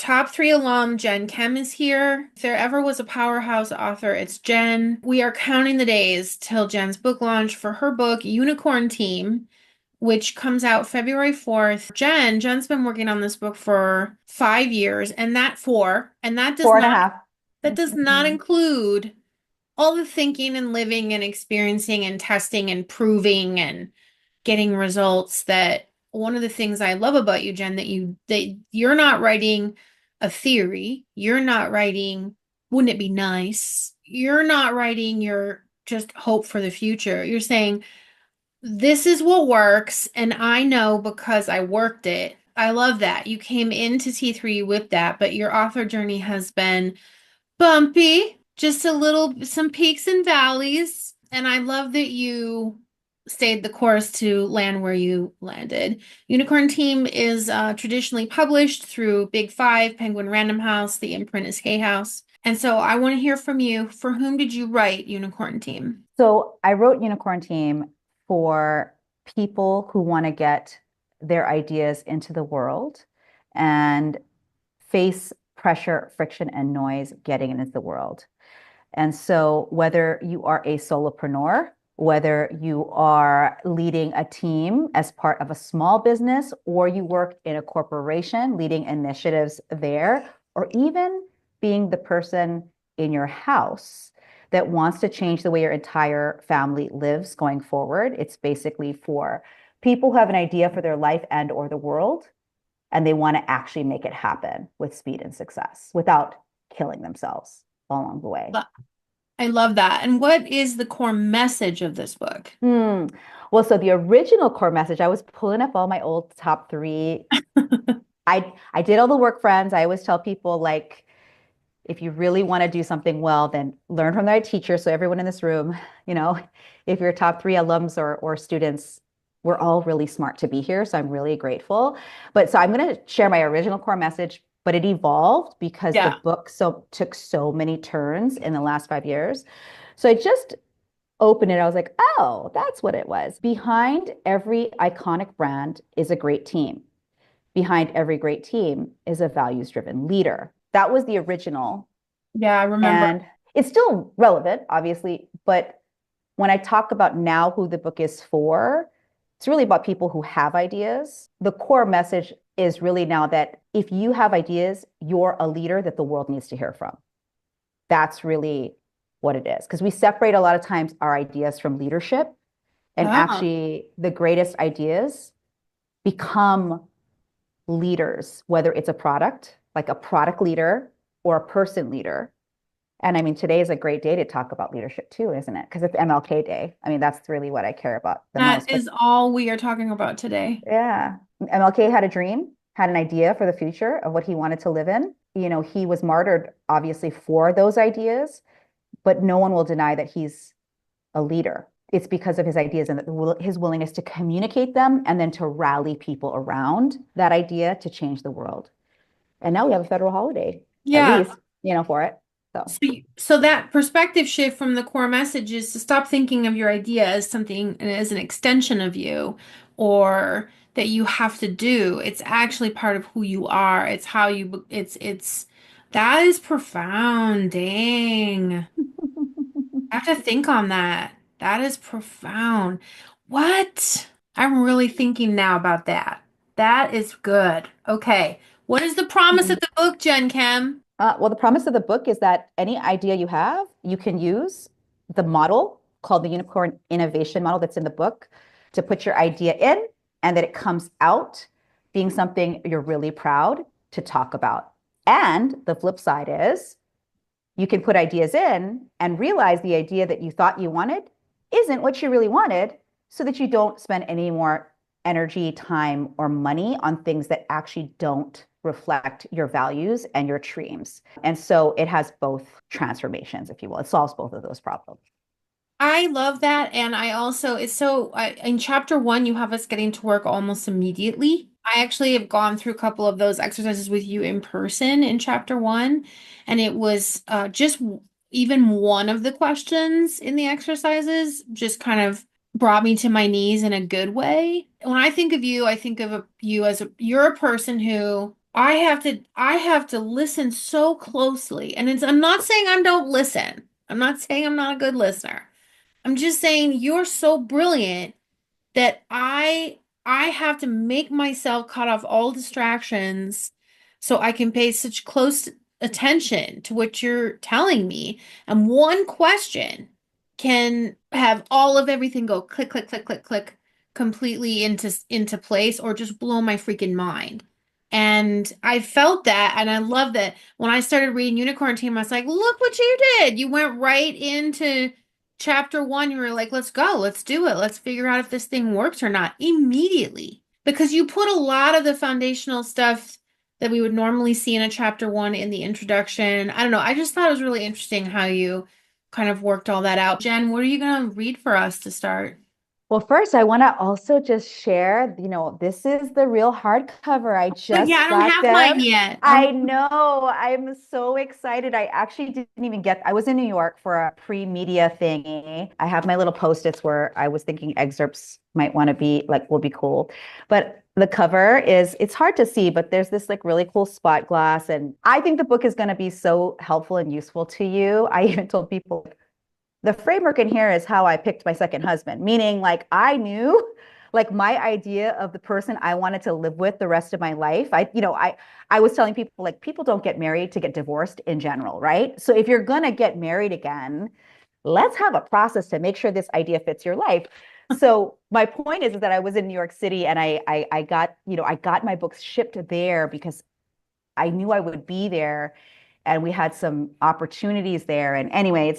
Top three alum Jen Kem is here. If there ever was a powerhouse author, it's Jen. We are counting the days till Jen's book launch for her book, Unicorn Team, which comes out February 4th. Jen's been working on this book for 5 years, and that does Four and a not half. Mhm. include all the thinking and living and experiencing and testing and proving and getting results. That one of the things I love about you, Jen, that you're not writing a theory. You're not writing, wouldn't it be nice? You're not writing your just hope for the future. You're saying, this is what works, and I know because I worked it. I love that. You came into T3 with that, but your author journey has been bumpy, just some peaks and valleys. And I love that you stayed the course to land where you landed. Unicorn Team is traditionally published through Big Five, Penguin Random House. The imprint is Hay House. And so I want to hear from you. For whom did you write Unicorn Team? So I wrote Unicorn Team for people who want to get their ideas into the world and face pressure, friction, and noise getting it into the world. And so, whether you are a solopreneur, whether you are leading a team as part of a small business, or you work in a corporation leading initiatives there, or even being the person in your house that wants to change the way your entire family lives going forward, it's basically for people who have an idea for their life and or the world, and they want to actually make it happen with speed and success without killing themselves along the way. I love that. And what is the core message of this book? Hmm. Well, so the original core message, I was pulling up all my old top three. I did all the work, friends. I always tell people, like, if you really want to do something well, then learn from the right teacher. So everyone in this room, you know, if you're top three alums or students, we're all really smart to be here. So I'm really grateful. But so I'm going to share my original core message, but it evolved because the Yeah. book took so many turns in the last 5 years. So I just opened it. I was like, oh, that's what it was. Behind every iconic brand is a great team. Behind every great team is a values driven leader. That was the original. Yeah, I remember. And it's still relevant, obviously. But when I talk about now who the book is for, it's really about people who have ideas. The core message is really now that if you have ideas, you're a leader that the world needs to hear from. That's really what it is. Because we separate a lot of times our ideas from leadership. And Oh, actually, the greatest ideas become leaders, whether it's a product, like a product leader or a person leader. And I mean, today is a great day to talk about leadership too, isn't it? Because it's MLK Day. I mean, that's really what I care about the that most. But is all we are talking about today. yeah, MLK had a dream, had an idea for the future of what he wanted to live in. You know, he was martyred obviously for those ideas, but no one will deny that he's a leader. It's because of his ideas and his willingness to communicate them and then to rally people around that idea to change the world. And now we have a federal holiday, at Yeah. least, for it. So, So that perspective shift from the core message is to stop thinking of your idea as something as an extension of you or that you have to do. It's actually part of who you are. It's how you, it's, that is profound. Dang. I have to think on that. That is profound. What? I'm really thinking now about that. That is good. Okay. What is the promise of the book, Jen Kim? well, the promise of the book is that any idea you have, you can use the model called the unicorn innovation model that's in the book to put your idea in and that it comes out being something you're really proud to talk about. And the flip side is you can put ideas in and realize the idea that you thought you wanted isn't what you really wanted so that you don't spend any more energy, time, or money on things that actually don't reflect your values and your dreams. And so it has both transformations, if you will. It solves both of those problems. I love that. And I also, in chapter one, you have us getting to work almost immediately. I actually have gone through a couple of those exercises with you in person in chapter one. And it was even one of the questions in the exercises just kind of brought me to my knees in a good way. When I think of you, I think of you as you're a person who I have to listen so closely. And I'm not saying I don't listen. I'm not saying I'm not a good listener. I'm just saying you're so brilliant that I have to make myself cut off all distractions so I can pay such close attention to what you're telling me. And one question can have all of everything go click, click, click, click, click completely into place or just blow my freaking mind. And I felt that and I love that when I started reading Unicorn Team, I was like, look what you did. You went right into chapter one, you were like, let's go, let's do it, let's figure out if this thing works or not immediately. Because you put a lot of the foundational stuff that we would normally see in a chapter one in the introduction. I don't know. I just thought it was really interesting how you kind of worked all that out. Jen, what are you going to read for us to start? Well, first, I want to also just share, this is the real hardcover. I Oh, yeah, just I don't got have mine them. yet. I know. I'm so excited. I actually didn't even I was in New York for a pre-media thingy. I have my little post-its where I was thinking excerpts might want to be like, will be cool. But the cover it's hard to see, but there's this like really cool spot glass. And I think the book is going to be so helpful and useful to you. I even told people, the framework in here is how I picked my second husband, meaning like I knew like my idea of the person I wanted to live with the rest of my life. I was telling people like people don't get married to get divorced in general, right? So if you're gonna get married again, let's have a process to make sure this idea fits your life. So my point is that I was in New York City and I got, I got my books shipped there because I knew I would be there and we had some opportunities there. And anyway,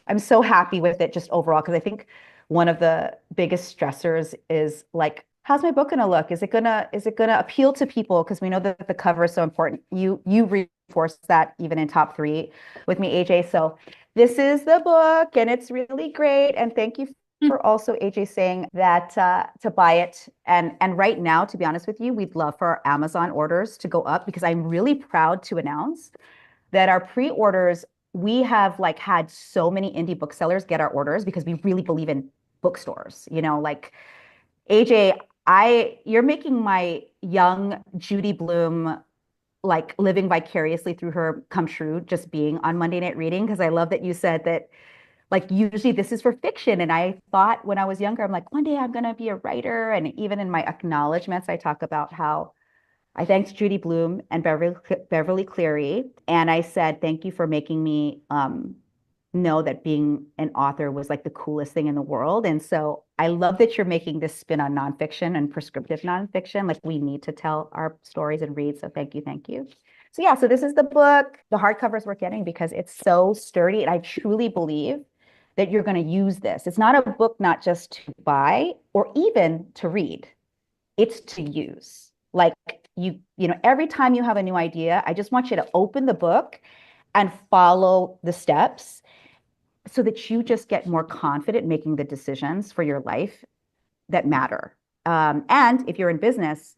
I'm so happy with it just overall because I think one of the biggest stressors is like, how's my book going to look? Is it gonna appeal to people? Because we know that the cover is so important. You reinforce that even in top three with me, AJ. So this is the book and it's really great. And thank you for also AJ saying that to buy it. And right now, to be honest with you, we'd love for our Amazon orders to go up because I'm really proud to announce that our pre-orders, we have like had so many indie booksellers get our orders because we really believe in bookstores. Like AJ, you're making my young Judy Bloom like living vicariously through her come true just being on Monday Night Reading because I love that you said that like usually this is for fiction. And I thought when I was younger, I'm like, one day I'm going to be a writer. And even in my acknowledgments, I talk about how I thanked Judy Bloom and Beverly Cleary. And I said, thank you for making me know that being an author was like the coolest thing in the world. And so I love that you're making this spin on nonfiction and prescriptive nonfiction. Like we need to tell our stories and read. So thank you. Thank you. So yeah, so this is the book. The hardcover is worth getting because it's so sturdy. And I truly believe that you're going to use this. It's not a book not just to buy or even to read. It's to use. Like every time you have a new idea, I just want you to open the book and follow the steps so that you just get more confident making the decisions for your life that matter. And if you're in business,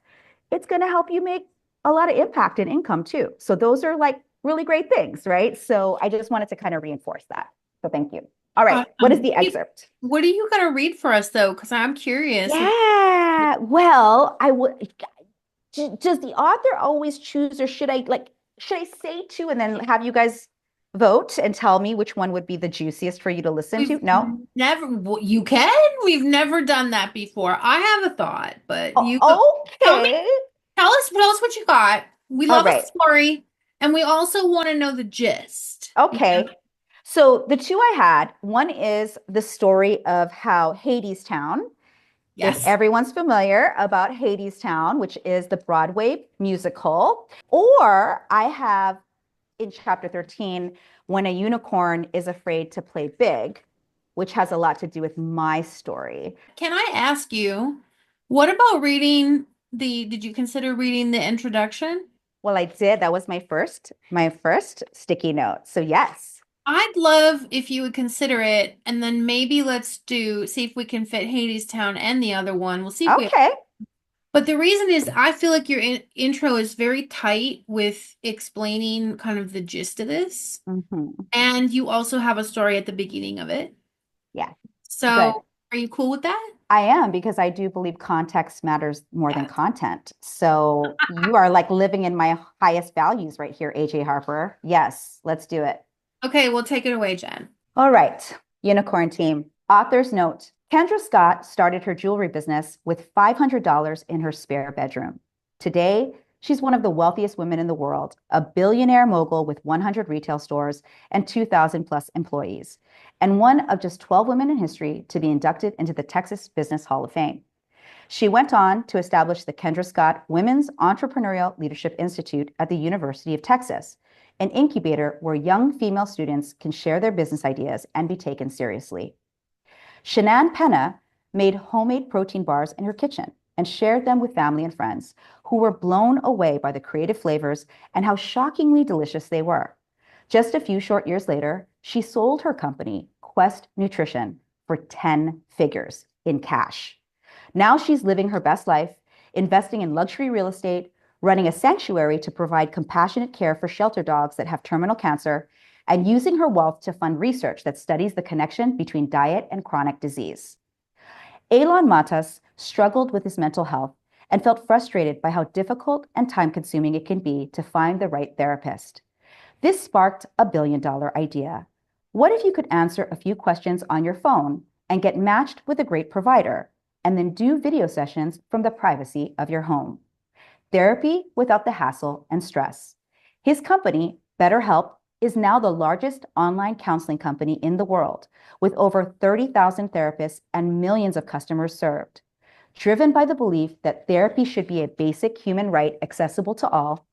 it's going to help you make a lot of impact and income too. So those are like really great things, right? So I just wanted to kind of reinforce that. So thank you. All right. What is the excerpt? What are you going to read for us though? Because I'm curious. Yeah. Well, I would. Does the author always choose, or should I say two and then have you guys vote and tell me which one would be the juiciest for you to listen to? We've No? never, well, you can. We've never done that before. I have a thought, but you go. Tell me, Okay. tell us what you got. We All love a right. story, and we also want to know the gist. Okay. So the two I had, one is the story of how Hadestown, if Yes. everyone's familiar about Hadestown, which is the Broadway musical, or I have in chapter 13, when a unicorn is afraid to play big, which has a lot to do with my story. Can I ask you, what about did you consider reading the introduction? Well, I did. That was my first sticky note. So yes. I'd love if you would consider it, and then maybe see if we can fit Hadestown and the other one. We'll see if we Okay. But the reason is, I feel like your intro is very tight with explaining kind of the gist of this. Hmm. And you also have a story at the beginning of it. Yeah. Good. So, are you cool with that? I am because I do believe context matters more than content. So you are like living in my highest values right here, AJ Harper. Yes, let's do it. Okay, well, take it away, Jen. All right, Unicorn Team. Author's note. Kendra Scott started her jewelry business with $500 in her spare bedroom. Today, she's one of the wealthiest women in the world, a billionaire mogul with 100 retail stores and 2,000 plus employees, and one of just 12 women in history to be inducted into the Texas Business Hall of Fame. She went on to establish the Kendra Scott Women's Entrepreneurial Leadership Institute at the University of Texas, an incubator where young female students can share their business ideas and be taken seriously. Shanann Penna made homemade protein bars in her kitchen and shared them with family and friends who were blown away by the creative flavors and how shockingly delicious they were. Just a few short years later, she sold her company, Quest Nutrition, for 10 figures in cash. Now she's living her best life, investing in luxury real estate, running a sanctuary to provide compassionate care for shelter dogs that have terminal cancer, and using her wealth to fund research that studies the connection between diet and chronic disease. Elon Matas struggled with his mental health and felt frustrated by how difficult and time-consuming it can be to find the right therapist. This sparked a billion-dollar idea. What if you could answer a few questions on your phone and get matched with a great provider, and then do video sessions from the privacy of your home? Therapy without the hassle and stress. His company, BetterHelp, is now the largest online counseling company in the world, with over 30,000 therapists and millions of customers served. Driven by the belief that therapy should be a basic human right accessible to all,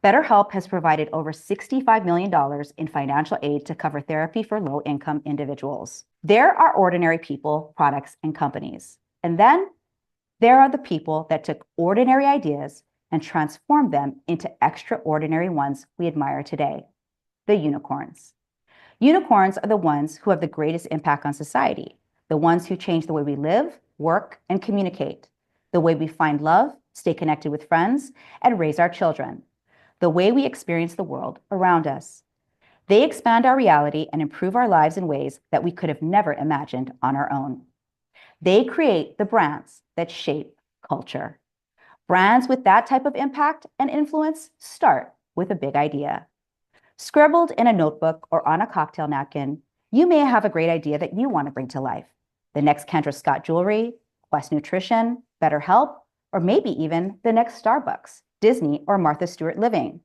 BetterHelp has provided over $65 million in financial aid to cover therapy for low-income individuals. There are ordinary people, products, and companies. And then there are the people that took ordinary ideas and transformed them into extraordinary ones we admire today, the unicorns. Unicorns are the ones who have the greatest impact on society, the ones who change the way we live, work, and communicate, the way we find love, stay connected with friends, and raise our children, the way we experience the world around us. They expand our reality and improve our lives in ways that we could have never imagined on our own. They create the brands that shape culture. Brands with that type of impact and influence start with a big idea. Scribbled in a notebook or on a cocktail napkin, you may have a great idea that you want to bring to life. The next Kendra Scott jewelry, Quest Nutrition, BetterHelp, or maybe even the next Starbucks, Disney, or Martha Stewart Living.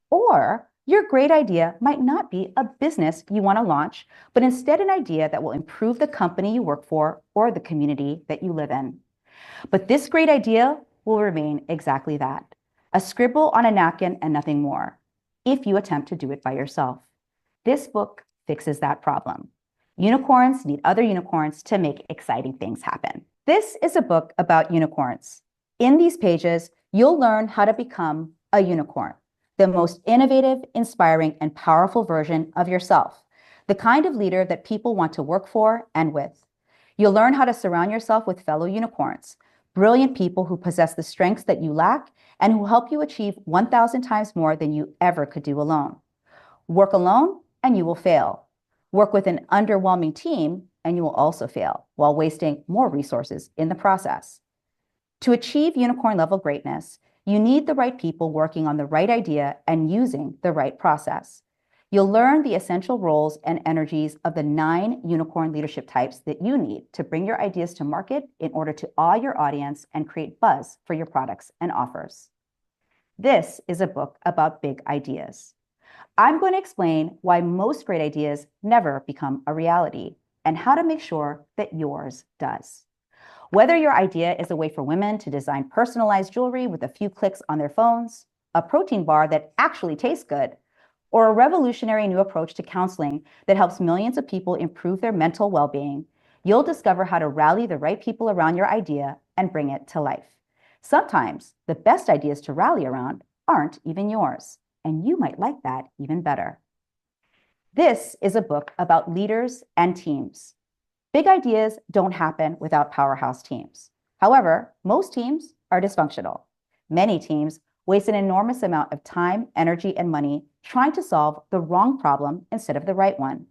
Or your great idea might not be a business you want to launch, but instead an idea that will improve the company you work for or the community that you live in. But this great idea will remain exactly that, a scribble on a napkin and nothing more, if you attempt to do it by yourself. This book fixes that problem. Unicorns need other unicorns to make exciting things happen. This is a book about unicorns. In these pages, you'll learn how to become a unicorn, the most innovative, inspiring, and powerful version of yourself, the kind of leader that people want to work for and with. You'll learn how to surround yourself with fellow unicorns, brilliant people who possess the strengths that you lack and who help you achieve 1,000 times more than you ever could do alone. Work alone and you will fail. Work with an underwhelming team and you will also fail while wasting more resources in the process. To achieve unicorn level greatness, you need the right people working on the right idea and using the right process. You'll learn the essential roles and energies of the 9 unicorn leadership types that you need to bring your ideas to market in order to awe your audience and create buzz for your products and offers. This is a book about big ideas. I'm going to explain why most great ideas never become a reality and how to make sure that yours does. Whether your idea is a way for women to design personalized jewelry with a few clicks on their phones, a protein bar that actually tastes good, or a revolutionary new approach to counseling that helps millions of people improve their mental well-being, you'll discover how to rally the right people around your idea and bring it to life. Sometimes the best ideas to rally around aren't even yours, and you might like that even better. This is a book about leaders and teams. Big ideas don't happen without powerhouse teams. However, most teams are dysfunctional. Many teams waste an enormous amount of time, energy, and money trying to solve the wrong problem instead of the right one.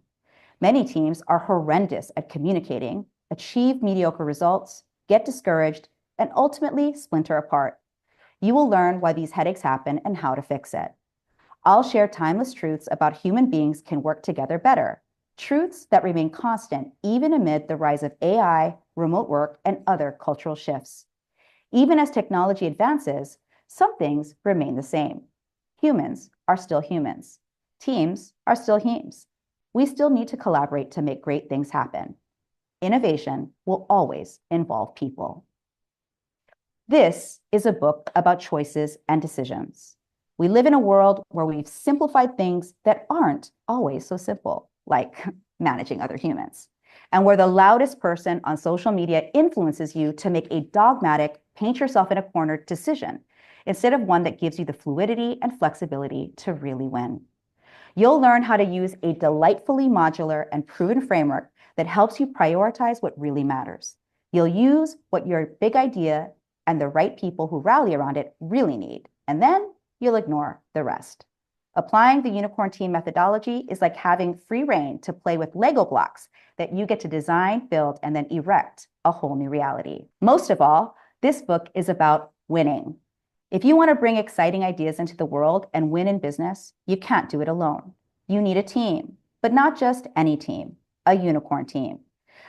Many teams are horrendous at communicating, achieve mediocre results, get discouraged, and ultimately splinter apart. You will learn why these headaches happen and how to fix it. I'll share timeless truths about human beings can work together better, truths that remain constant even amid the rise of AI, remote work, and other cultural shifts. Even as technology advances, some things remain the same. Humans are still humans. Teams are still teams. We still need to collaborate to make great things happen. Innovation will always involve people. This is a book about choices and decisions. We live in a world where we've simplified things that aren't always so simple, like managing other humans, and where the loudest person on social media influences you to make a dogmatic, paint yourself in a corner decision instead of one that gives you the fluidity and flexibility to really win. You'll learn how to use a delightfully modular and proven framework that helps you prioritize what really matters. You'll use what your big idea and the right people who rally around it really need, and then you'll ignore the rest. Applying the unicorn team methodology is like having free reign to play with Lego blocks that you get to design, build, and then erect a whole new reality. Most of all, this book is about winning. If you want to bring exciting ideas into the world and win in business, you can't do it alone. You need a team, but not just any team, a unicorn team.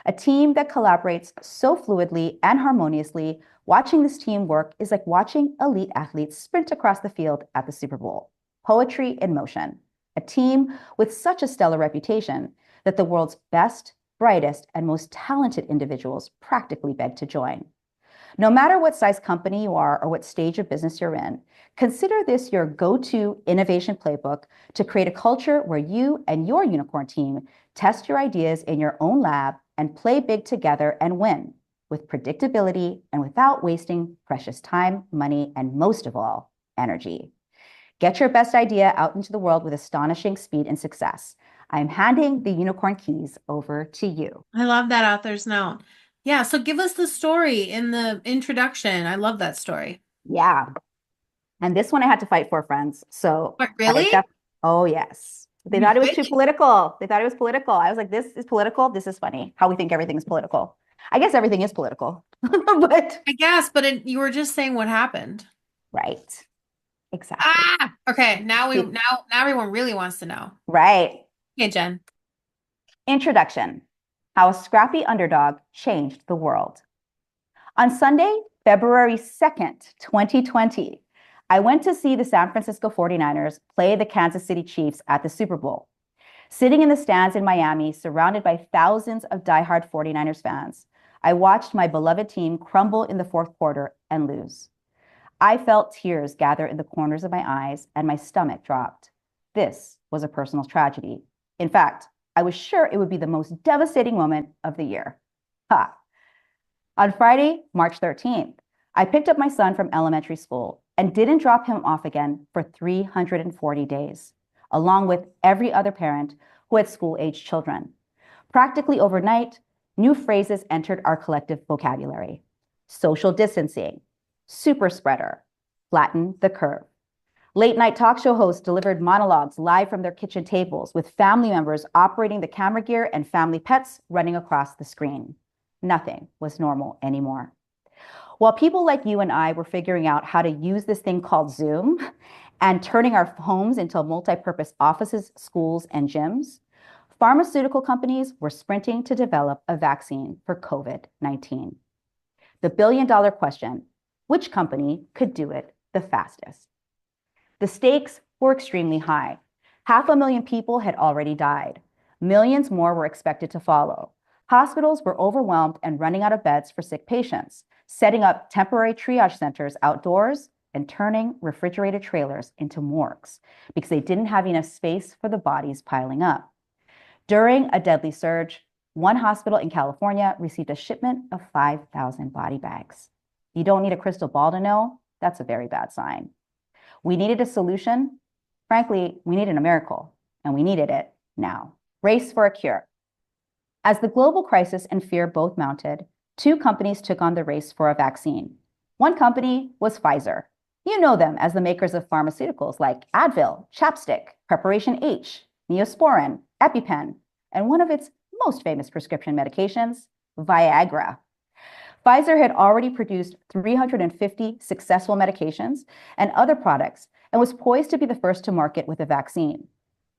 A team that collaborates so fluidly and harmoniously. Watching this team work is like watching elite athletes sprint across the field at the Super Bowl. Poetry in motion. A team with such a stellar reputation that the world's best, brightest, and most talented individuals practically beg to join. No matter what size company you are or what stage of business you're in, consider this your go-to innovation playbook to create a culture where you and your unicorn team test your ideas in your own lab and play big together and win with predictability and without wasting precious time, money, and most of all, energy. Get your best idea out into the world with astonishing speed and success. I'm handing the unicorn keys over to you. I love that author's note. Yeah, so give us the story in the introduction. I love that story. Yeah. And this one I had to fight for, friends. So What, I really? def oh yes. They You thought it was too switched? political. They thought it was political. I was like, this is political. This is funny. How we think everything is political. I guess everything is political. But I guess, but you were just saying what happened. right. Exactly. Ah, okay. Now everyone really wants to know. Right. Okay, Jen. Introduction. How a scrappy underdog changed the world. On Sunday, February 2nd, 2020, I went to see the San Francisco 49ers play the Kansas City Chiefs at the Super Bowl. Sitting in the stands in Miami, surrounded by thousands of diehard 49ers fans, I watched my beloved team crumble in the fourth quarter and lose. I felt tears gather in the corners of my eyes and my stomach dropped. This was a personal tragedy. In fact, I was sure it would be the most devastating moment of the year. Ha! On Friday, March 13th, I picked up my son from elementary school and didn't drop him off again for 340 days, along with every other parent who had school-age children. Practically overnight, new phrases entered our collective vocabulary. Social distancing, super spreader, flatten the curve. Late night talk show hosts delivered monologues live from their kitchen tables with family members operating the camera gear and family pets running across the screen. Nothing was normal anymore. While people like you and I were figuring out how to use this thing called Zoom and turning our homes into multi-purpose offices, schools, and gyms, pharmaceutical companies were sprinting to develop a vaccine for COVID-19. The billion-dollar question, which company could do it the fastest? The stakes were extremely high. 500,000 people had already died. Millions more were expected to follow. Hospitals were overwhelmed and running out of beds for sick patients, setting up temporary triage centers outdoors and turning refrigerated trailers into morgues because they didn't have enough space for the bodies piling up. During a deadly surge, one hospital in California received a shipment of 5,000 body bags. You don't need a crystal ball to know that's a very bad sign. We needed a solution. Frankly, we needed a miracle, and we needed it now. Race for a cure. As the global crisis and fear both mounted, two companies took on the race for a vaccine. One company was Pfizer. You know them as the makers of pharmaceuticals like Advil, Chapstick, Preparation H, Neosporin, EpiPen, and one of its most famous prescription medications, Viagra. Pfizer had already produced 350 successful medications and other products and was poised to be the first to market with a vaccine.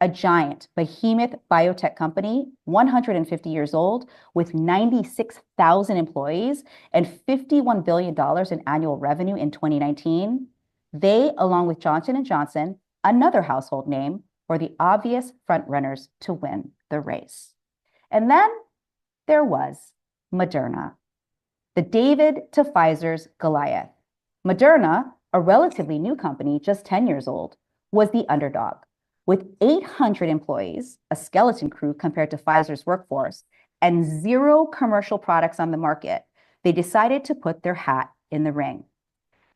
A giant behemoth biotech company, 150 years old, with 96,000 employees and $51 billion in annual revenue in 2019, they, along with Johnson & Johnson, another household name, were the obvious frontrunners to win the race. And then there was Moderna, the David to Pfizer's Goliath. Moderna, a relatively new company, just 10 years old, was the underdog. With 800 employees, a skeleton crew compared to Pfizer's workforce, and zero commercial products on the market, they decided to put their hat in the ring.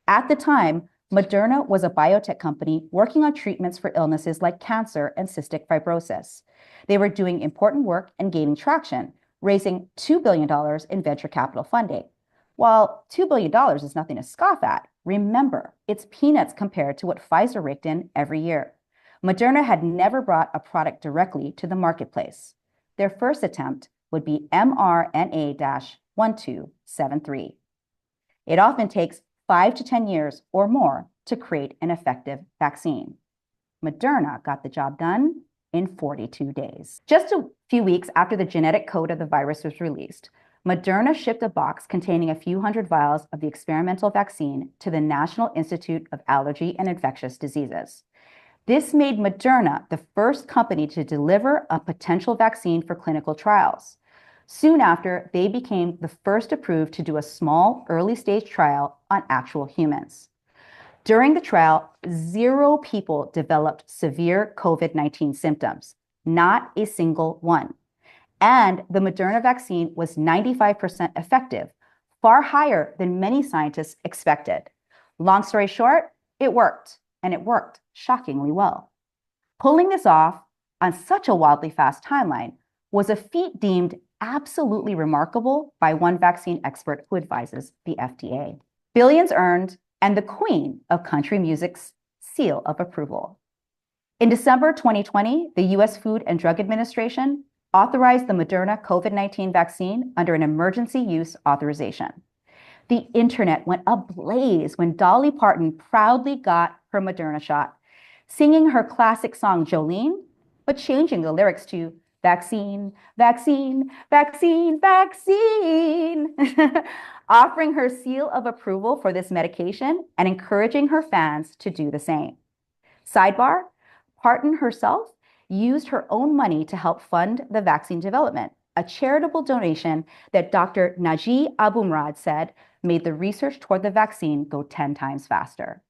At the time, Moderna was a biotech company working on treatments for illnesses like cancer and cystic fibrosis. They were doing important work and gaining traction, raising $2 billion in venture capital funding. While $2 billion is nothing to scoff at, remember, it's peanuts compared to what Pfizer raked in every year. Moderna had never brought a product directly to the marketplace. Their first attempt would be mRNA-1273. It often takes 5 to 10 years or more to create an effective vaccine. Moderna got the job done in 42 days. Just a few weeks after the genetic code of the virus was released, Moderna shipped a box containing a few hundred vials of the experimental vaccine to the National Institute of Allergy and Infectious Diseases. This made Moderna the first company to deliver a potential vaccine for clinical trials. Soon after, they became the first approved to do a small early-stage trial on actual humans. During the trial, 0 people developed severe COVID-19 symptoms, not a single one. And the Moderna vaccine was 95% effective, far higher than many scientists expected. Long story short, it worked, and it worked shockingly well. Pulling this off on such a wildly fast timeline was a feat deemed absolutely remarkable by one vaccine expert who advises the FDA. Billions earned, and the queen of country music's seal of approval. In December 2020, the US Food and Drug Administration authorized the Moderna COVID-19 vaccine under an emergency use authorization. The internet went ablaze when Dolly Parton proudly got her Moderna shot, singing her classic song Jolene, but changing the lyrics to vaccine, vaccine, vaccine, vaccine, offering her seal of approval for this medication and encouraging her fans to do the same. Sidebar, Parton herself used her own money to help fund the vaccine development, a charitable donation that Dr. Naji Abumrad said made the research toward the vaccine go 10 times faster.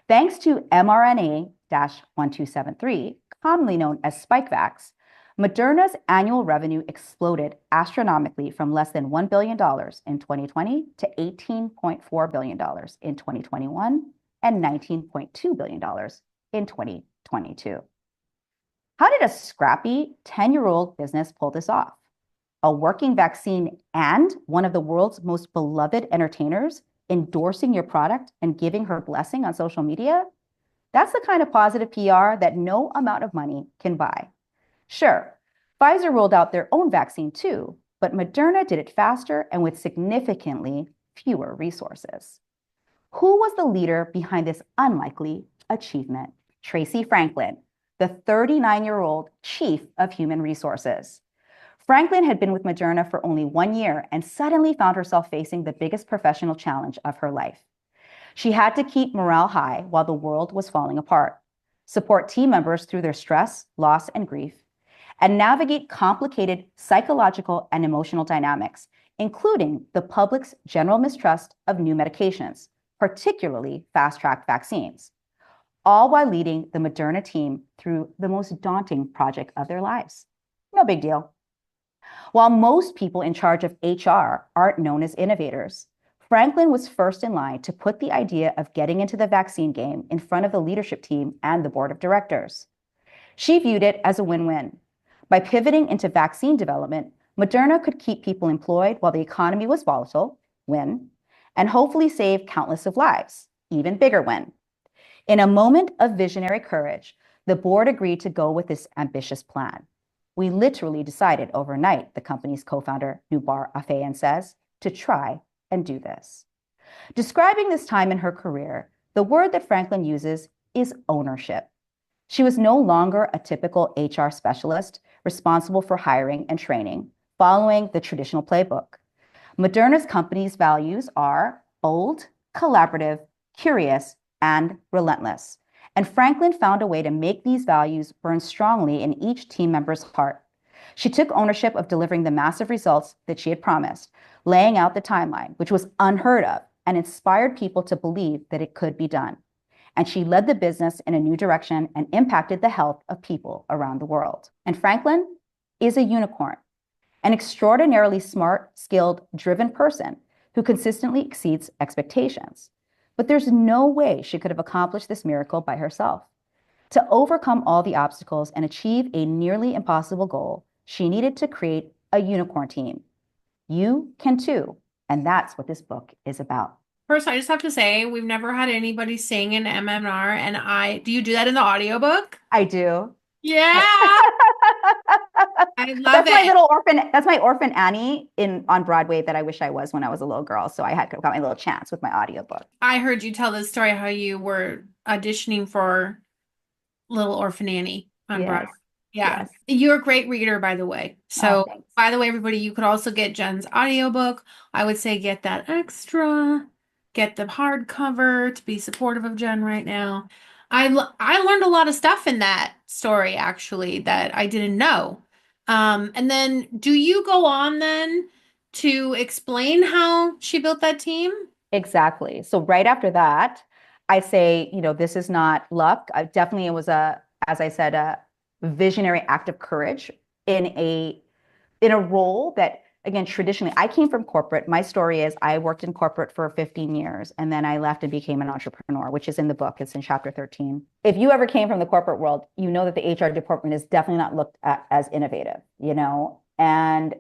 Thanks to mRNA-1273, commonly known as Spikevax, Moderna's annual revenue exploded astronomically from less than $1 billion in 2020 to $18.4 billion in 2021 and $19.2 billion in 2022. How did a scrappy 10-year-old business pull this off? A working vaccine and one of the world's most beloved entertainers endorsing your product and giving her blessing on social media? That's the kind of positive PR that no amount of money can buy. Sure, Pfizer rolled out their own vaccine too, but Moderna did it faster and with significantly fewer resources. Who was the leader behind this unlikely achievement? Tracy Franklin, the 39-year-old chief of human resources. Franklin had been with Moderna for only 1 year and suddenly found herself facing the biggest professional challenge of her life. She had to keep morale high while the world was falling apart, support team members through their stress, loss, and grief, and navigate complicated psychological and emotional dynamics, including the public's general mistrust of new medications, particularly fast-track vaccines, all while leading the Moderna team through the most daunting project of their lives. No big deal. While most people in charge of HR aren't known as innovators, Franklin was first in line to put the idea of getting into the vaccine game in front of the leadership team and the board of directors. She viewed it as a win-win. By pivoting into vaccine development, Moderna could keep people employed while the economy was volatile, win, and hopefully save countless of lives, even bigger win. In a moment of visionary courage, the board agreed to go with this ambitious plan. We literally decided overnight, the company's co-founder Nubar Afeyan says, to try and do this. Describing this time in her career, the word that Franklin uses is ownership. She was no longer a typical HR specialist responsible for hiring and training, following the traditional playbook. Moderna's company's values are bold, collaborative, curious, and relentless. And Franklin found a way to make these values burn strongly in each team member's heart. She took ownership of delivering the massive results that she had promised, laying out the timeline, which was unheard of, and inspired people to believe that it could be done. And she led the business in a new direction and impacted the health of people around the world. And Franklin is a unicorn, an extraordinarily smart, skilled, driven person who consistently exceeds expectations. But there's no way she could have accomplished this miracle by herself. To overcome all the obstacles and achieve a nearly impossible goal, she needed to create a unicorn team. You can too. And that's what this book is about. First, I just have to say, we've never had anybody sing in MMR, and do you do that in the audiobook? I do. Yeah, I love That's my it. little orphan. That's my orphan Annie in on Broadway that I wish I was when I was a little girl. So I had got my little chance with my audiobook. I heard you tell this story how you were auditioning for Little Orphan Annie on Yes. Broadway. Yeah. Yes. You're a great reader, by the way. Oh, So, thanks. by the way, everybody, you could also get Jen's audiobook. I would say get that extra, get the hardcover to be supportive of Jen right now. I learned a lot of stuff in that story, actually, that I didn't know. And then do you go on then to explain how she built that team? Exactly. So right after that, I say, this is not luck. Definitely, it was as I said, a visionary act of courage in a role that, again, traditionally, I came from corporate. My story is I worked in corporate for 15 years and then I left and became an entrepreneur, which is in the book. It's in chapter 13. If you ever came from the corporate world, you know that the HR department is definitely not looked at as innovative, and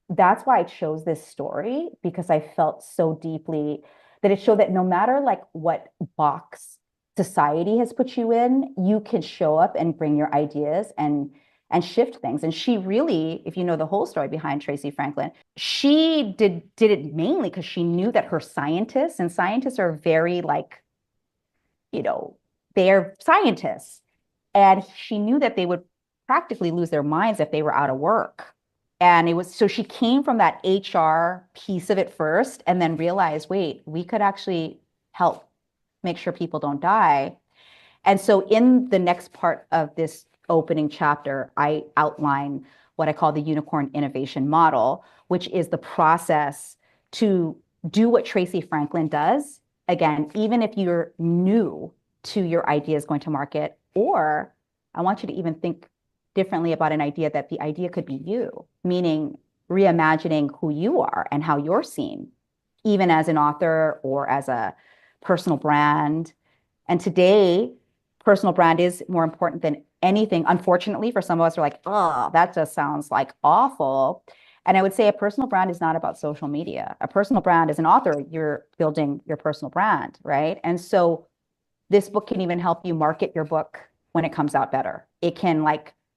that's why I chose this story because I felt so deeply that it showed that no matter like what box society has put you in, you can show up and bring your ideas and shift things. And she really, if you know the whole story behind Tracy Franklin, she did it mainly because she knew that her scientists, and scientists are very like, you know, they're scientists. And she knew that they would practically lose their minds if they were out of work. And it was so she came from that HR piece of it first and then realized, wait, we could actually help make sure people don't die. And so in the next part of this opening chapter, I outline what I call the unicorn innovation model, which is the process to do what Tracy Franklin does. Again, even if you're new to your ideas going to market, or I want you to even think differently about an idea that the idea could be you, meaning reimagining who you are and how you're seen, even as an author or as a personal brand. And today, personal brand is more important than anything. Unfortunately, for some of us, are like, oh, that just sounds like awful. And I would say a personal brand is not about social media. A personal brand, as an author, you're building your personal brand, right? And so this book can even help you market your book when it comes out better. It can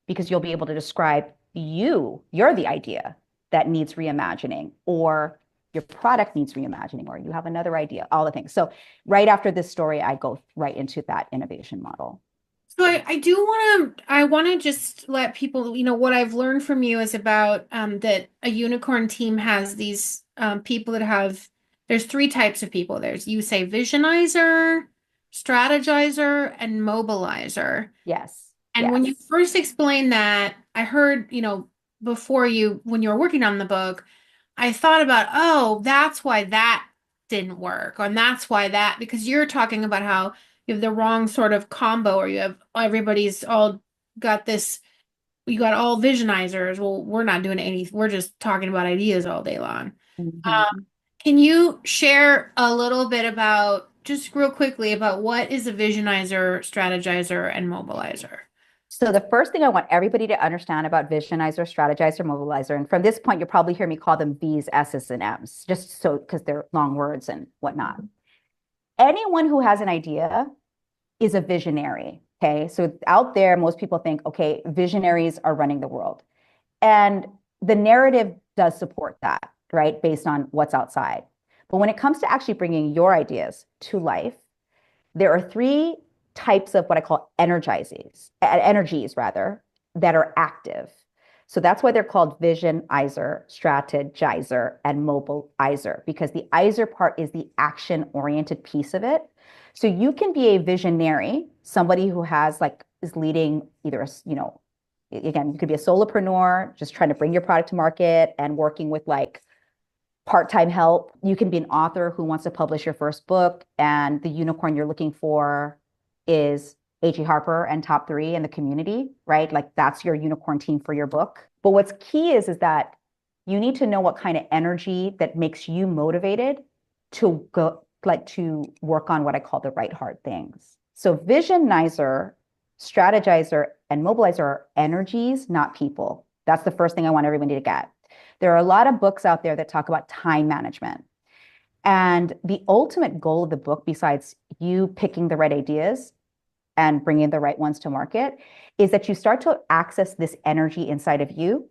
because you'll be able to describe you're the idea that needs reimagining, or your product needs reimagining, or you have another idea, all the things. So right after this story, I go right into that innovation model. So I want to just let people, what I've learned from you is about that a unicorn team has these people there's three types of people. You say visionizer, strategizer, and mobilizer. Yes, And when you yes. first explained that, I heard, when you were working on the book, I thought about, oh, that's why that didn't work. And that's why because you're talking about how you have the wrong sort of combo, or you have everybody's all got this, you got all visionizers. Well, we're not doing we're just talking about ideas all day long. Mhm. Can you share a little bit about, just real quickly, about what is a visionizer, strategizer, and mobilizer? So the first thing I want everybody to understand about visionizer, strategizer, mobilizer, and from this point, you'll probably hear me call them V's, S's, and M's, just so because they're long words and whatnot. Anyone who has an idea is a visionary. Okay. So out there, most people think, okay, visionaries are running the world. And the narrative does support that, right? Based on what's outside. But when it comes to actually bringing your ideas to life, there are three types of what I call energies rather, that are active. So that's why they're called visionizer, strategizer, and mobilizer, because the izer part is the action-oriented piece of it. So you can be a visionary, somebody who has like is leading either a, again, you could be a solopreneur, just trying to bring your product to market and working with like part-time help. You can be an author who wants to publish your first book, and the unicorn you're looking for is AJ Harper and top three in the community, right? Like that's your unicorn team for your book. But what's key is that you need to know what kind of energy that makes you motivated to go, like to work on what I call the right hard things. So visionizer, strategizer, and mobilizer are energies, not people. That's the first thing I want everybody to get. There are a lot of books out there that talk about time management. And the ultimate goal of the book, besides you picking the right ideas and bringing the right ones to market, is that you start to access this energy inside of you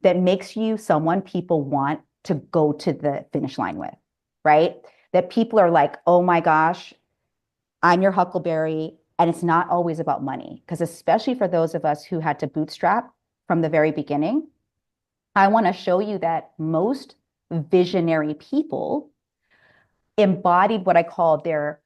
that makes you someone people want to go to the finish line with, right? That people are like, oh my gosh, I'm your huckleberry. And it's not always about money, because especially for those of us who had to bootstrap from the very beginning, I want to show you that most visionary people embodied what I call their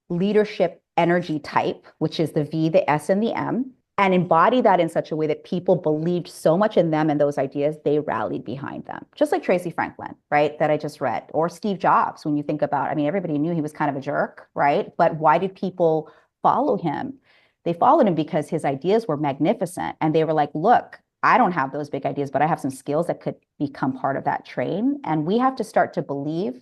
leadership energy type, which is the V, the S, and the M, and embody that in such a way that people believed so much in them and those ideas, they rallied behind them. Just like Tracy Franklin, right, that I just read, or Steve Jobs, when you think about, I mean, everybody knew he was kind of a jerk, right? But why did people follow him? They followed him because his ideas were magnificent. And they were like, look, I don't have those big ideas, but I have some skills that could become part of that train. And we have to start to believe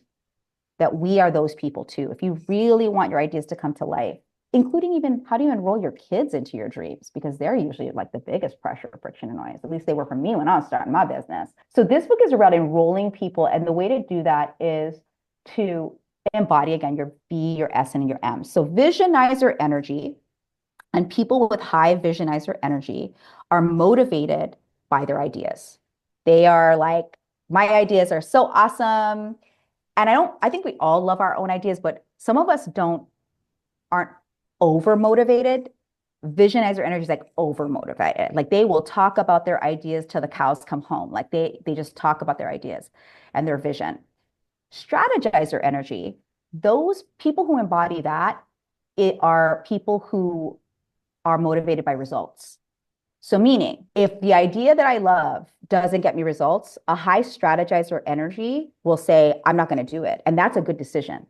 that we are those people too. If you really want your ideas to come to life, including even how do you enroll your kids into your dreams? Because they're usually like the biggest pressure, friction, and noise. At least they were for me when I was starting my business. So this book is about enrolling people. And the way to do that is to embody, again, your B, your S, and your M. So visionizer energy, and people with high visionizer energy are motivated by their ideas. They are like, my ideas are so awesome. And I think we all love our own ideas, but some of us aren't over motivated. Visionizer energy is like over motivated. Like they will talk about their ideas till the cows come home. Like they just talk about their ideas and their vision. Strategizer energy, those people who embody that, it are people who are motivated by results. So meaning, if the idea that I love doesn't get me results, a high strategizer energy will say, I'm not going to do it. And that's a good decision,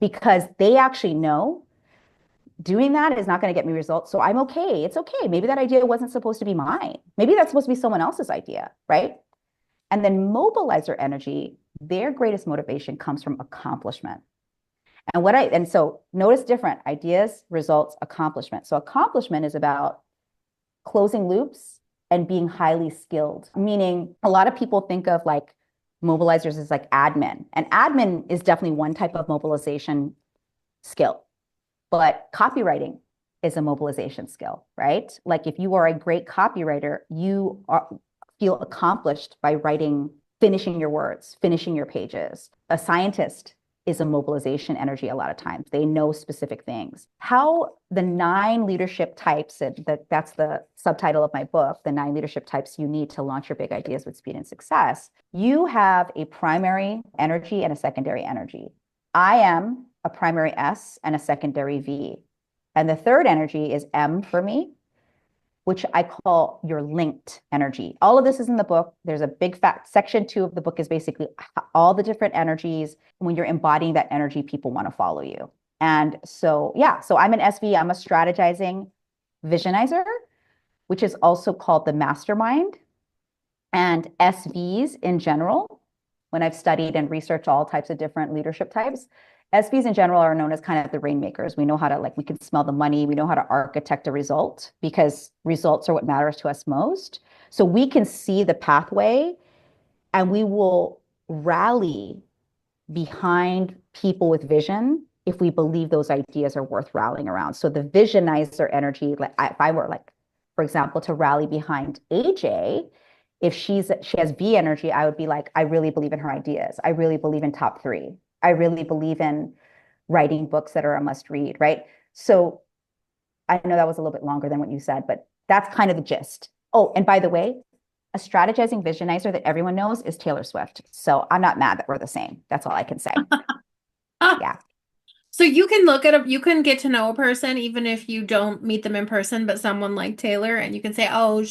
because they actually know doing that is not going to get me results. So I'm okay. It's okay. Maybe that idea wasn't supposed to be mine. Maybe that's supposed to be someone else's idea, right? And then mobilizer energy, their greatest motivation comes from accomplishment. And so notice different ideas, results, accomplishment. So accomplishment is about closing loops and being highly skilled, meaning a lot of people think of like mobilizers as like admin, and admin is definitely one type of mobilization skill, but copywriting is a mobilization skill, right? Like if you are a great copywriter, feel accomplished by writing, finishing your words, finishing your pages. A scientist is a mobilization energy a lot of times. They know specific things. How the 9 leadership types, that's the subtitle of my book, the 9 leadership types you need to launch your big ideas with speed and success. You have a primary energy and a secondary energy. I am a primary S and a secondary V. And the third energy is M for me, which I call your linked energy. All of this is in the book. There's a big fat section 2 of the book is basically all the different energies. When you're embodying that energy, people want to follow you. And so, yeah, so I'm an SV. I'm a strategizing visionizer, which is also called the mastermind. And SVs in general, when I've studied and researched all types of different leadership types, SVs in general are known as kind of the rainmakers. We know how to, like, we can smell the money. We know how to architect a result, because results are what matters to us most. So we can see the pathway and we will rally behind people with vision if we believe those ideas are worth rallying around. So the visionizer energy, like if I were like, for example, to rally behind AJ, if she has V energy, I would be like, I really believe in her ideas. I really believe in top 3. I really believe in writing books that are a must read, right? So I know that was a little bit longer than what you said, but that's kind of the gist. Oh, and by the way, a strategizing visionizer that everyone knows is Taylor Swift. So I'm not mad that we're the same. That's all I can say. Ah, Yeah. so you can look at you can get to know a person even if you don't meet them in person, but someone like Taylor, and you can say, oh,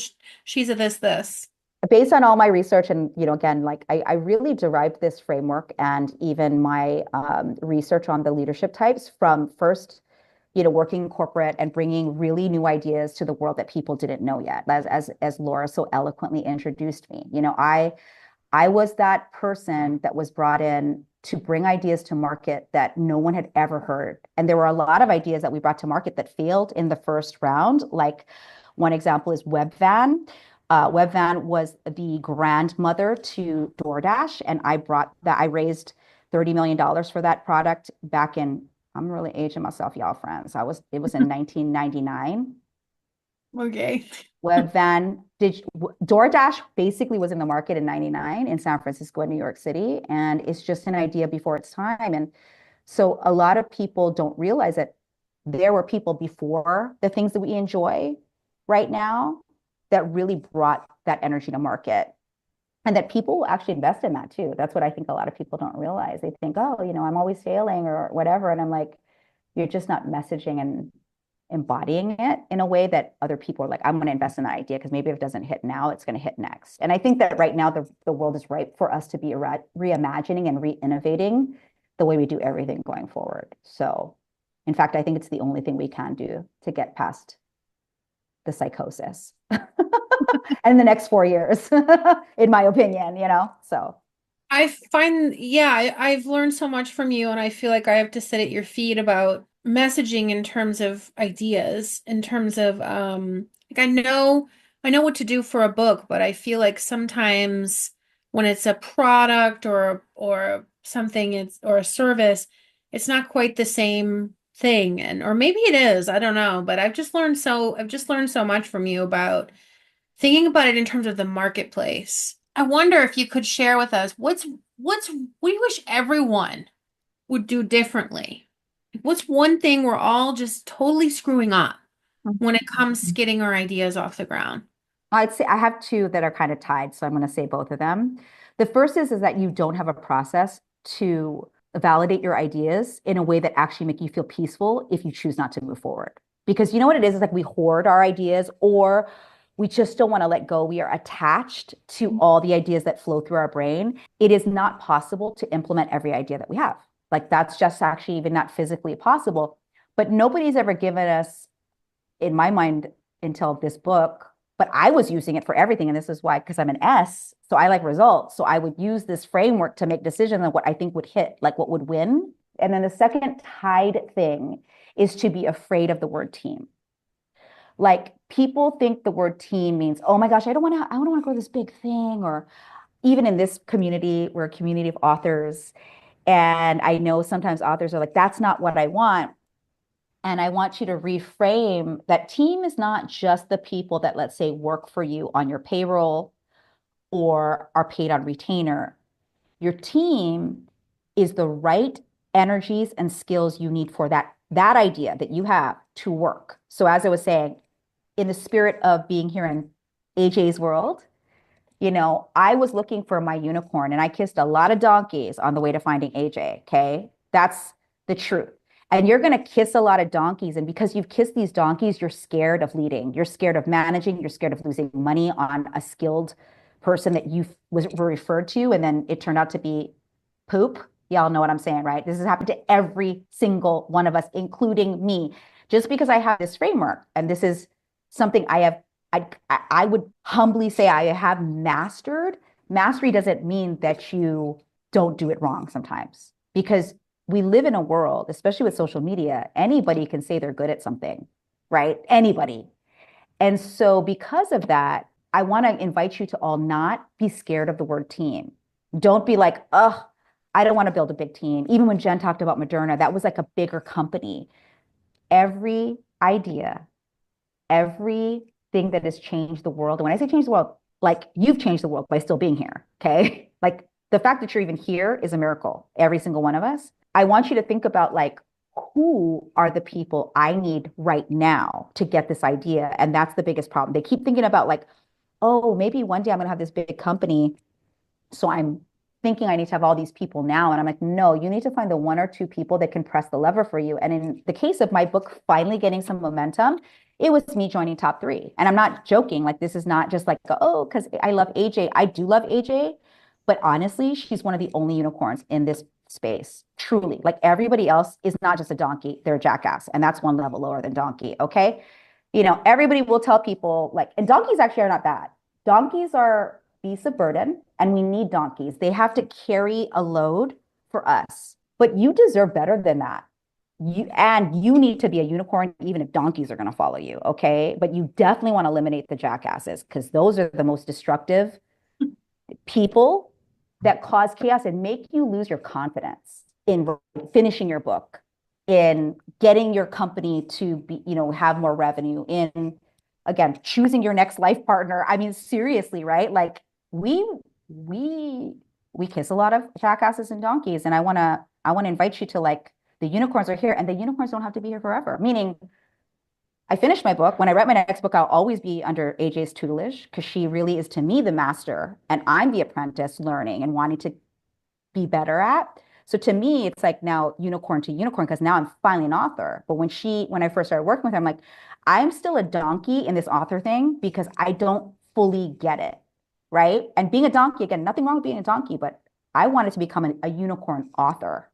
she's a this. Based on all my research and again, like I really derived this framework and even my research on the leadership types from first working in corporate and bringing really new ideas to the world that people didn't know yet, as Laura so eloquently introduced me. I was that person that was brought in to bring ideas to market that no one had ever heard. And there were a lot of ideas that we brought to market that failed in the first round. Like one example is Webvan. Webvan was the grandmother to DoorDash, and I raised $30 million for that product back in, I'm really aging myself, y'all friends. It was in 1999. Okay. Webvan, DoorDash basically was in the market in 99 in San Francisco and New York City. And it's just an idea before its time. And so a lot of people don't realize that there were people before the things that we enjoy right now that really brought that energy to market. And that people will actually invest in that too. That's what I think a lot of people don't realize. They think, oh, I'm always failing or whatever. And I'm like, you're just not messaging and embodying it in a way that other people are like, I'm going to invest in that idea because maybe if it doesn't hit now, it's going to hit next. And I think that right now the world is ripe for us to be reimagining and re-innovating the way we do everything going forward. So, in fact, I think it's the only thing we can do to get past the psychosis in the next 4 years, in my opinion. So I find, yeah, I've learned so much from you, and I feel like I have to sit at your feet about messaging in terms of ideas, in terms of like I know what to do for a book, but I feel like sometimes when it's a product or something it's or a service, it's not quite the same thing, and or maybe it is, I don't know, but I've just learned so much from you about thinking about it in terms of the marketplace. I wonder if you could share with us what do you wish everyone would do differently? What's one thing we're all just totally screwing up when it comes to getting our ideas off the ground? I'd say I have two that are kind of tied, so I'm going to say both of them. The first is that you don't have a process to validate your ideas in a way that actually make you feel peaceful if you choose not to move forward. Because you know what it is? It's like we hoard our ideas or we just don't want to let go. We are attached to all the ideas that flow through our brain. It is not possible to implement every idea that we have. Like that's just actually even not physically possible. But nobody's ever given us, in my mind, until this book, but I was using it for everything. And this is why, because I'm an S, so I like results. So I would use this framework to make decisions on what I think would hit, like what would win. And then the second tied thing is to be afraid of the word team. Like people think the word team means, oh my gosh, I don't want to grow this big thing. Or even in this community, we're a community of authors. And I know sometimes authors are like, that's not what I want. And I want you to reframe that team is not just the people that, let's say, work for you on your payroll or are paid on retainer. Your team is the right energies and skills you need for that idea that you have to work. So as I was saying, in the spirit of being here in AJ's world, I was looking for my unicorn and I kissed a lot of donkeys on the way to finding AJ. Okay. That's the truth. And you're going to kiss a lot of donkeys. And because you've kissed these donkeys, you're scared of leading. You're scared of managing. You're scared of losing money on a skilled person that were referred to. And then it turned out to be poop. Y'all know what I'm saying, right? This has happened to every single one of us, including me. Just because I have this framework, and this is something I would humbly say I have mastered. Mastery doesn't mean that you don't do it wrong sometimes because we live in a world, especially with social media, anybody can say they're good at something, right? Anybody. And so because of that, I want to invite you to all not be scared of the word team. Don't be like, oh, I don't want to build a big team. Even when Jen talked about Moderna, that was like a bigger company. Every idea, everything that has changed the world. And when I say change the world, like you've changed the world by still being here. Okay. Like the fact that you're even here is a miracle, every single one of us. I want you to think about like, who are the people I need right now to get this idea? And that's the biggest problem. They keep thinking about like, oh, maybe one day I'm going to have this big company. So I'm thinking I need to have all these people now. And I'm like, no, you need to find the one or two people that can press the lever for you. And in the case of my book finally getting some momentum, it was me joining top three. And I'm not joking. Like, this is not just like, oh, because I love AJ. I do love AJ. But honestly, she's one of the only unicorns in this space, truly. Like, everybody else is not just a donkey, they're a jackass. And that's one level lower than donkey. Okay. Everybody will tell people like, and donkeys actually are not bad. Donkeys are beasts of burden, and we need donkeys. They have to carry a load for us. But you deserve better than that. You need to be a unicorn, even if donkeys are going to follow you. Okay. But you definitely want to eliminate the jackasses because those are the most destructive people that cause chaos and make you lose your confidence in finishing your book, in getting your company to be, have more revenue, in again choosing your next life partner. I mean, seriously, right? Like we we we kiss a lot of jackasses and donkeys, and I want to invite you to like the unicorns are here, and the unicorns don't have to be here forever. Meaning, I finished my book. When I write my next book, I'll always be under AJ's tutelage because she really is to me the master and I'm the apprentice learning and wanting to be better at. So to me, it's like now unicorn to unicorn because now I'm finally an author. But when I first started working with her, I'm like, I'm still a donkey in this author thing because I don't fully get it. Right. And being a donkey, again, nothing wrong with being a donkey, but I wanted to become a unicorn author.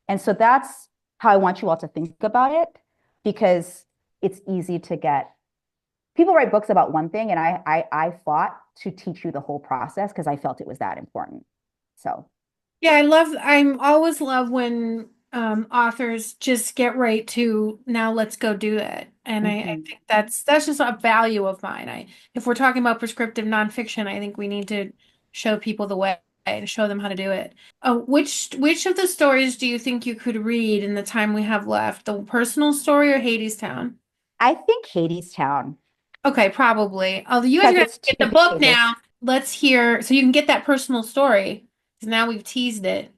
And so that's how I want you all to think about it because it's easy to get people write books about one thing, and I fought to teach you the whole process because I felt it was that important. So, Yeah, I'm always love when authors just get right to now let's go do it. And I mhm. think that's just a value of mine. If we're talking about prescriptive nonfiction, I think we need to show people the way and show them how to do it. Which of the stories do you think you could read in the time we have left? The personal story or Hadestown? I think Hadestown Okay, probably. Although you guys are because gonna it's get two the book pages. now. Let's hear so you can get that personal story. Because now we've teased it.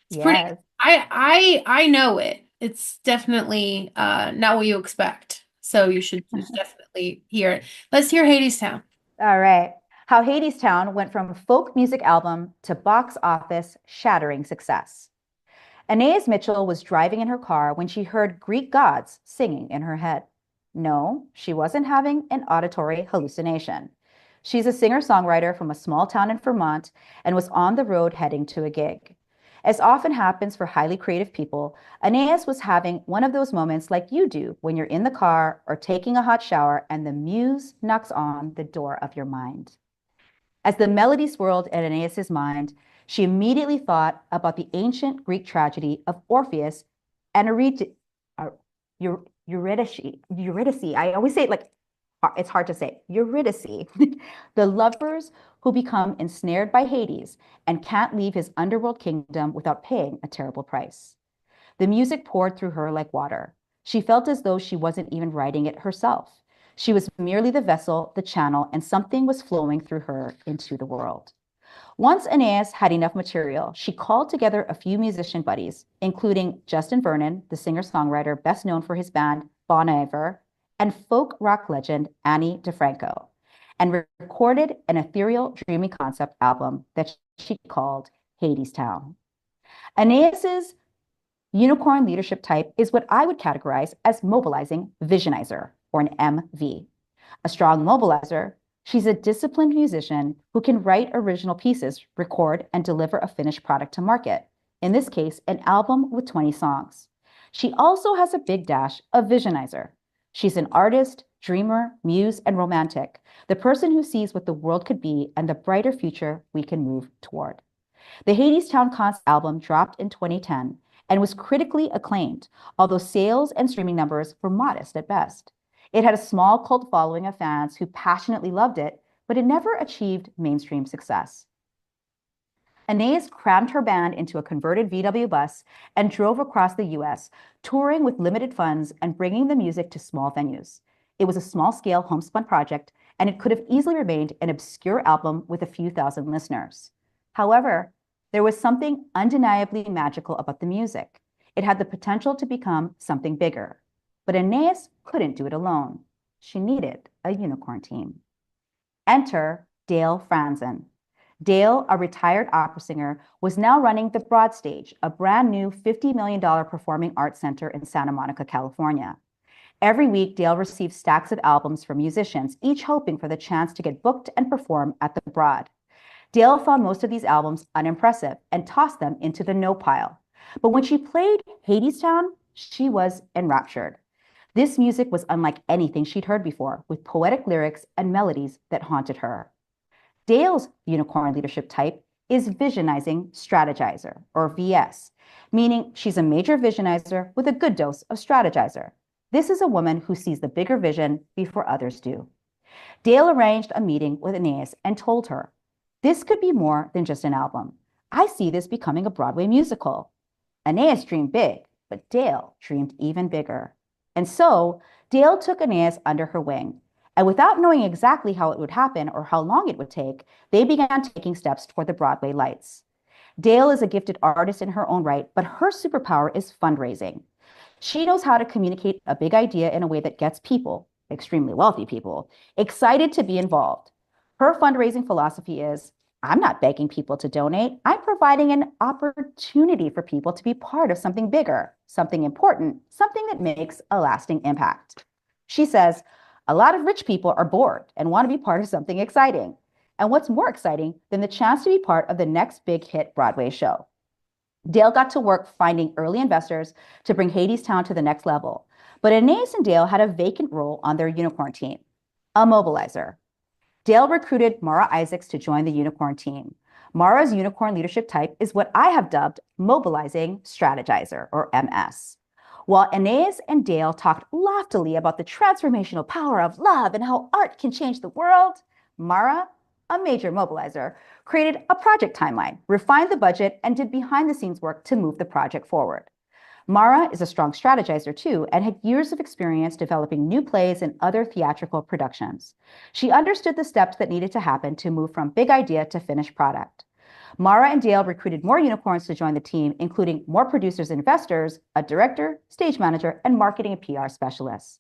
It's pretty Yes. I know it. It's definitely not what you expect. So you should definitely hear it. Let's hear Hadestown. All right. How Hadestown went from folk music album to box office shattering success. Anais Mitchell was driving in her car when she heard Greek gods singing in her head. No, she wasn't having an auditory hallucination. She's a singer-songwriter from a small town in Vermont and was on the road heading to a gig. As often happens for highly creative people, Anais was having one of those moments like you do when you're in the car or taking a hot shower and the muse knocks on the door of your mind. As the melody swirled in Aeneas's mind, she immediately thought about the ancient Greek tragedy of Orpheus and Eurydice. I always say it like it's hard to say. Eurydice, the lovers who become ensnared by Hades and can't leave his underworld kingdom without paying a terrible price. The music poured through her like water. She felt as though she wasn't even writing it herself. She was merely the vessel, the channel, and something was flowing through her into the world. Once Aeneas had enough material, she called together a few musician buddies, including Justin Vernon, the singer-songwriter best known for his band Bon Iver, and folk rock legend Annie DeFranco, and recorded an ethereal, dreamy concept album that she called Hadestown. Aeneas's unicorn leadership type is what I would categorize as mobilizing visionizer, or an MV. A strong mobilizer, she's a disciplined musician who can write original pieces, record, and deliver a finished product to market. In this case, an album with 20 songs. She also has a big dash of visionizer. She's an artist, dreamer, muse, and romantic, the person who sees what the world could be and the brighter future we can move toward. The Hadestown Concept album dropped in 2010 and was critically acclaimed, although sales and streaming numbers were modest at best. It had a small cult following of fans who passionately loved it, but it never achieved mainstream success. Anais crammed her band into a converted VW bus and drove across the US, touring with limited funds and bringing the music to small venues. It was a small-scale homespun project, and it could have easily remained an obscure album with a few thousand listeners. However, There was something undeniably magical about the music. It had the potential to become something bigger. But Aeneas couldn't do it alone. She needed a unicorn team. Enter Dale Franzen. Dale, a retired opera singer, was now running the Broad Stage, a brand new $50 million performing arts center in Santa Monica, California. Every week, Dale received stacks of albums from musicians, each hoping for the chance to get booked and perform at the Broad. Dale found most of these albums unimpressive and tossed them into the no pile. But when she played Hadestown, she was enraptured. This music was unlike anything she'd heard before, with poetic lyrics and melodies that haunted her. Dale's unicorn leadership type is visionizing strategizer, or VS, meaning she's a major visionizer with a good dose of strategizer. This is a woman who sees the bigger vision before others do. Dale arranged a meeting with Aeneas and told her, "This could be more than just an album. I see this becoming a Broadway musical." Aeneas dreamed big, but Dale dreamed even bigger. And so Dale took Aeneas under her wing. And without knowing exactly how it would happen or how long it would take, they began taking steps toward the Broadway lights. Dale is a gifted artist in her own right, but her superpower is fundraising. She knows how to communicate a big idea in a way that gets people, extremely wealthy people, excited to be involved. Her fundraising philosophy is, I'm not begging people to donate. I'm providing an opportunity for people to be part of something bigger, something important, something that makes a lasting impact. She says, a lot of rich people are bored and want to be part of something exciting. And what's more exciting than the chance to be part of the next big hit Broadway show? Dale got to work finding early investors to bring Hadestown to the next level. But Aeneas and Dale had a vacant role on their unicorn team, a mobilizer. Dale recruited Mara Isaacs to join the unicorn team. Mara's unicorn leadership type is what I have dubbed mobilizing strategizer, or MS. While Aeneas and Dale talked loftily about the transformational power of love and how art can change the world, Mara, a major mobilizer, created a project timeline, refined the budget, and did behind-the-scenes work to move the project forward. Mara is a strong strategizer too and had years of experience developing new plays and other theatrical productions. She understood the steps that needed to happen to move from big idea to finished product. Mara and Dale recruited more unicorns to join the team, including more producers and investors, a director, stage manager, and marketing and PR specialists.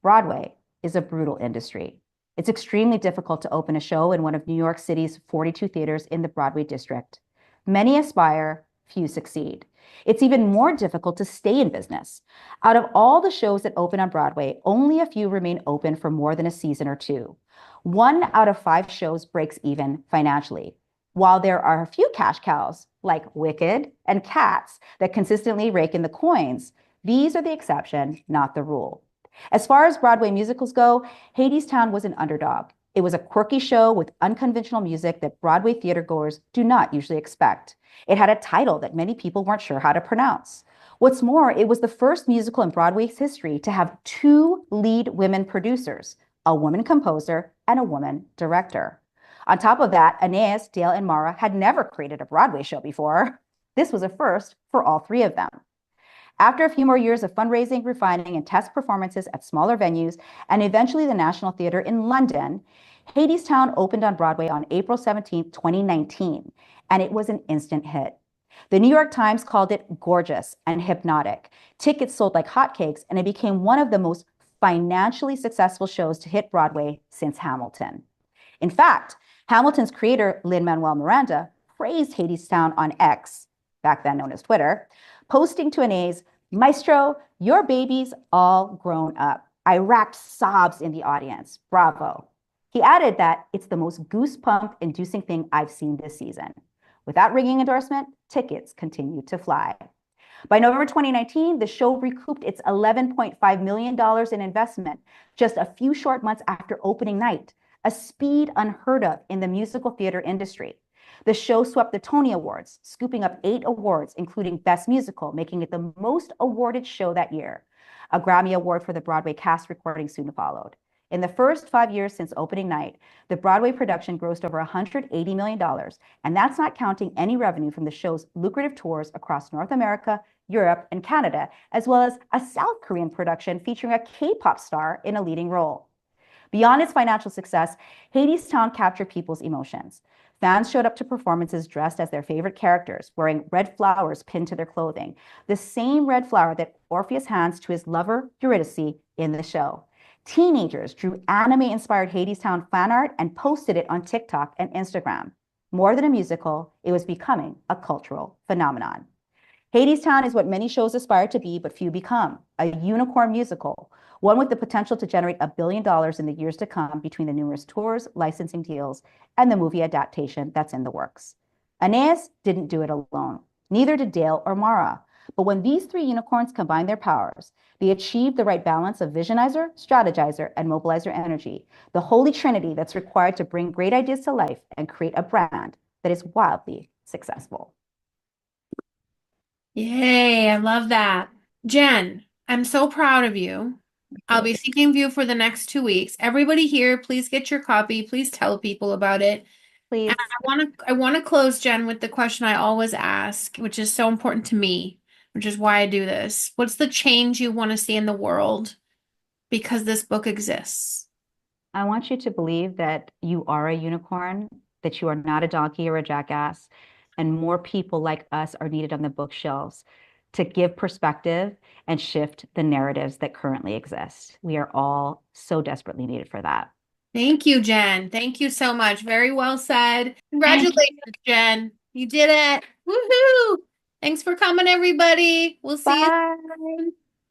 Broadway is a brutal industry. It's extremely difficult to open a show in one of New York City's 42 theaters in the Broadway district. Many aspire, few succeed. It's even more difficult to stay in business. Out of all the shows that open on Broadway, only a few remain open for more than a season or two. 1 out of 5 shows breaks even financially. While there are a few cash cows, like Wicked and Cats, that consistently rake in the coins, these are the exception, not the rule. As far as Broadway musicals go, Hadestown was an underdog. It was a quirky show with unconventional music that Broadway theatergoers do not usually expect. It had a title that many people weren't sure how to pronounce. What's more, it was the first musical in Broadway's history to have 2 lead women producers, a woman composer and a woman director. On top of that, Aeneas, Dale, and Mara had never created a Broadway show before. This was a first for all 3 of them. After a few more years of fundraising, refining, and test performances at smaller venues, and eventually the National Theatre in London, Hadestown opened on Broadway on April 17, 2019, and it was an instant hit. The New York Times called it gorgeous and hypnotic. Tickets sold like hotcakes, and it became one of the most financially successful shows to hit Broadway since Hamilton. In fact, Hamilton's creator, Lin-Manuel Miranda, praised Hadestown on X, back then known as Twitter, posting to Aeneas, "Maestro, your baby's all grown up. I racked sobs in the audience. Bravo." He added that it's the most goosebump-inducing thing I've seen this season. Without ringing endorsement, tickets continued to fly. By November 2019, the show recouped its $11.5 million in investment just a few short months after opening night, a speed unheard of in the musical theater industry. The show swept the Tony Awards, scooping up 8 awards, including Best Musical, making it the most awarded show that year. A Grammy Award for the Broadway cast recording soon followed. In the first 5 years since opening night, the Broadway production grossed over $180 million, and that's not counting any revenue from the show's lucrative tours across North America, Europe, and Canada, as well as a South Korean production featuring a K-pop star in a leading role. Beyond its financial success, Hadestown captured people's emotions. Fans showed up to performances dressed as their favorite characters, wearing red flowers pinned to their clothing, the same red flower that Orpheus hands to his lover, Eurydice, in the show. Teenagers drew anime inspired Hadestown fan art and posted it on TikTok and Instagram. More than a musical, it was becoming a cultural phenomenon. Hadestown is what many shows aspire to be, but few become a unicorn musical, one with the potential to generate $1 billion in the years to come between the numerous tours, licensing deals, and the movie adaptation that's in the works. Aeneas didn't do it alone, neither did Dale or Mara. But when these three unicorns combined their powers, they achieved the right balance of visionizer, strategizer, and mobilizer energy, the holy trinity that's required to bring great ideas to life and create a brand that is wildly successful. Yay, I love that. Jen, I'm so proud of you. Thank I'll you. be thinking of you for the next 2 weeks. Everybody here, please get your copy. Please tell people about it. And Please. I want to close, Jen, with the question I always ask, which is so important to me, which is why I do this. What's the change you want to see in the world because this book exists? I want you to believe that you are a unicorn, that you are not a donkey or a jackass, and more people like us are needed on the bookshelves to give perspective and shift the narratives that currently exist. We are all so desperately needed for that. Thank you, Jen. Thank you so much. Very well said. Thank you. Congratulations, Jen. You did it. Woohoo! Thanks for coming, everybody. We'll see you Bye. soon.